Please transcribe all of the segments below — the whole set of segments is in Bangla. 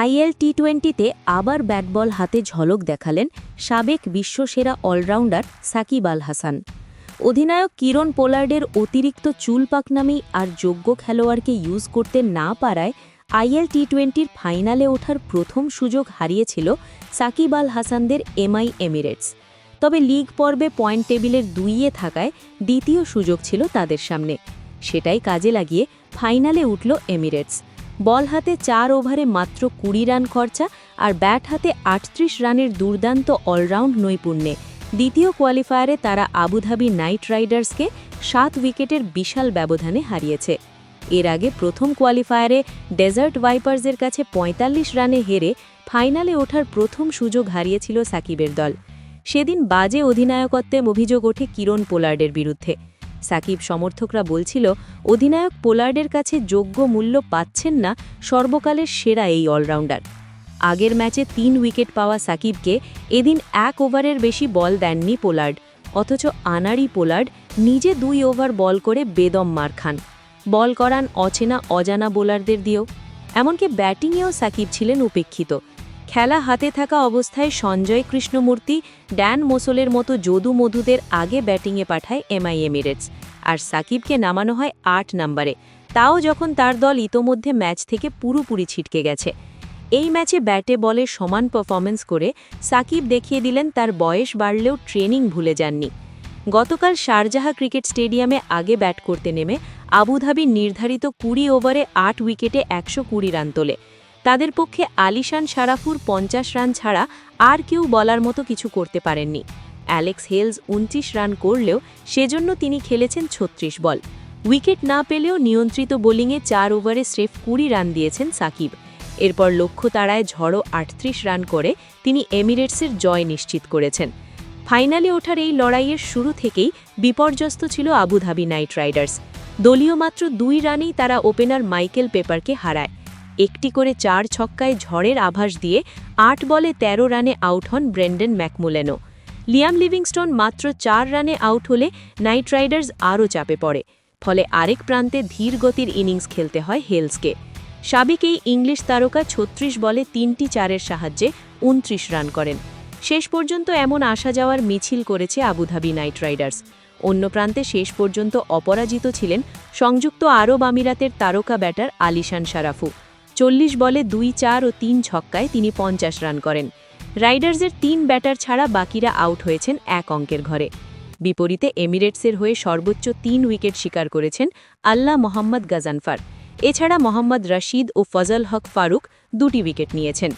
আইএল টি-20তে আবার ব্যাট বল হাতে ঝলক দেখালেন সাবেক বিশ্বসেরা অলরাউন্ডার সাকিব আল হাসান। অধিনায়ক কিরণ পোলার্ডের অতিরিক্ত চুল পাকনামি আর যোগ্য খেলোয়াড়কে ইউজ করতে না পারায় আইএল টি-20র ফাইনালে ওঠার প্রথম সুযোগ হারিয়েছিল সাকিব আল হাসানদের এমআই এমিরেটস। তবে লিগ পর্বে পয়েন্ট টেবিলের 2-এ থাকায় দ্বিতীয় সুযোগ ছিল তাদের সামনে। সেটাই কাজে লাগিয়ে ফাইনালে উঠল এমিরেটস। বল হাতে 4 ওভারে মাত্র 20 রান খরচা আর ব্যাট হাতে 38 রানের দুর্দান্ত অলরাউন্ড নৈপুণ্যে দ্বিতীয় কোয়ালিফায়ারে তারা আবুধাবি নাইট রাইডার্সকে 7 উইকেটের বিশাল ব্যবধানে হারিয়েছে। এর আগে প্রথম কোয়ালিফায়ারে ডেজার্ট ভাইপার্সের কাছে 45 রানে হেরে ফাইনালে ওঠার প্রথম সুযোগ হারিয়েছিল সাকিবের দল। সেদিন বাজে অধিনায়কত্বে অভিযোগ ওঠে কিরণ পোলার্ডের বিরুদ্ধে। সাকিব সমর্থকরা বলছিল অধিনায়ক পোলার্ডের কাছে যোগ্য মূল্য পাচ্ছেন না সর্বকালের সেরা এই অলরাউন্ডার। আগের ম্যাচে 3 উইকেট পাওয়া সাকিবকে এদিন 1 ওভারের বেশি বল দেননি পোলার্ড, অথচ আনাড়ি পোলার্ড নিজে 2 ওভার বল করে বেদম মার খান। বল করান অচেনা অজানা বোলারদের দিয়েও। এমনকি ব্যাটিংয়েও সাকিব ছিলেন উপেক্ষিত। খেলা হাতে থাকা অবস্থায় সঞ্জয় কৃষ্ণমূর্তি, ড্যান মোসলের মতো যদু মধুদের আগে ব্যাটিংয়ে পাঠায় এমআই এমিরেটস, আর সাকিবকে নামানো হয় 8 নম্বরে, তাও যখন তার দল ইতোমধ্যে ম্যাচ থেকে পুরোপুরি ছিটকে গেছে। এই ম্যাচে ব্যাটে বলে সমান পারফরম্যান্স করে সাকিব দেখিয়ে দিলেন তার বয়স বাড়লেও ট্রেনিং ভুলে যাননি। গতকাল শারজাহা ক্রিকেট স্টেডিয়ামে আগে ব্যাট করতে নেমে আবুধাবির নির্ধারিত 20 ওভারে 8 উইকেটে 120 রান তোলে। তাদের পক্ষে আলিশান শারাফুর 50 রান ছাড়া আর কেউ বলার মতো কিছু করতে পারেননি। অ্যালেক্স হেলস 29 রান করলেও সেজন্য তিনি খেলেছেন 36 বল। উইকেট না পেলেও নিয়ন্ত্রিত বোলিংয়ে 4 ওভারে স্রেফ 20 রান দিয়েছেন সাকিব। এরপর লক্ষ্য তাড়ায় ঝড়ো 38 রান করে তিনি এমিরেটসের জয় নিশ্চিত করেছেন। ফাইনালে ওঠার এই লড়াইয়ের শুরু থেকেই বিপর্যস্ত ছিল আবুধাবি নাইট রাইডার্স। দলীয় মাত্র 2 রানেই তারা ওপেনার মাইকেল পেপারকে হারায়। একটি করে 4 ছক্কায় ঝড়ের আভাস দিয়ে 8 বলে 13 রানে আউট হন ব্রেন্ডন ম্যাকমুলেনো। লিয়াম লিভিংস্টোন মাত্র 4 রানে আউট হলে নাইট রাইডার্স আরও চাপে পড়ে। ফলে আরেক প্রান্তে ধীর গতির ইনিংস খেলতে হয় হেলসকে। সাবেক এই ইংলিশ তারকা 36 বলে 3টি 4-এর সাহায্যে 29 রান করেন। শেষ পর্যন্ত এমন আসা যাওয়ার মিছিল করেছে আবুধাবি নাইট রাইডার্স। অন্য প্রান্তে শেষ পর্যন্ত অপরাজিত ছিলেন সংযুক্ত আরব আমিরাতের তারকা ব্যাটার আলিশান শারাফু। 40 বলে 2, 4 ও 3 ছক্কায় তিনি 50 রান করেন। রাইডার্সের 3 ব্যাটার ছাড়া বাকিরা আউট হয়েছেন 1 অঙ্কের ঘরে। বিপরীতে এমিরেটসের হয়ে সর্বোচ্চ 3 উইকেট শিকার করেছেন আল্লাহ মোহাম্মদ গাজানফার। এছাড়া মোহাম্মদ রশিদ ও ফজল হক ফারুক 2টি উইকেট নিয়েছেন।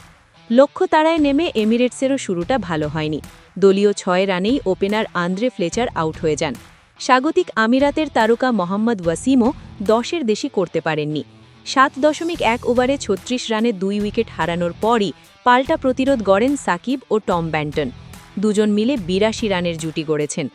লক্ষ্য তাড়ায় নেমে এমিরেটসেরও শুরুটা ভালো হয়নি। দলীয় 6 রানেই ওপেনার আন্দ্রে ফ্লেচার আউট হয়ে যান। স্বাগতিক আমিরাতের তারকা মোহাম্মদ ওয়াসিমও 10-এর বেশি করতে পারেননি। 7.1 ওভারে 36 রানে 2 উইকেট হারানোর পরই পাল্টা প্রতিরোধ গড়েন সাকিব ও টম ব্যান্টন। দুজন মিলে 82 রানের জুটি গড়েছেন।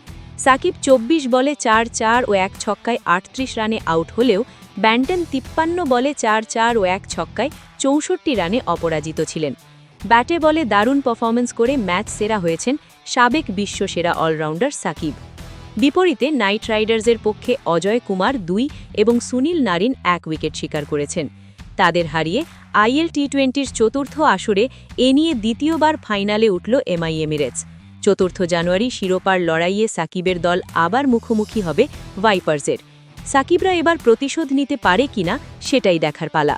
সাকিব 24 বলে 4, 4 ও 1 ছক্কায় 38 রানে আউট হলেও ব্যান্টন 53 বলে 4, 4 ও 1 ছক্কায় 64 রানে অপরাজিত ছিলেন। ব্যাটে বলে দারুণ পারফরম্যান্স করে ম্যাচ সেরা হয়েছেন সাবেক বিশ্বসেরা অলরাউন্ডার সাকিব। বিপরীতে নাইট রাইডার্সের পক্ষে অজয় কুমার 2 এবং সুনীল নারিন 1 উইকেট শিকার করেছেন। তাদের হারিয়ে আইএল টি-20র চতুর্থ আসরে এ নিয়ে দ্বিতীয়বার ফাইনালে উঠল এমআই এমিরেটস। 4 জানুয়ারি শিরোপার লড়াইয়ে সাকিবের দল আবার মুখোমুখি হবে ভাইপার্সের। সাকিবরা এবার প্রতিশোধ নিতে পারে কিনা সেটাই দেখার পালা।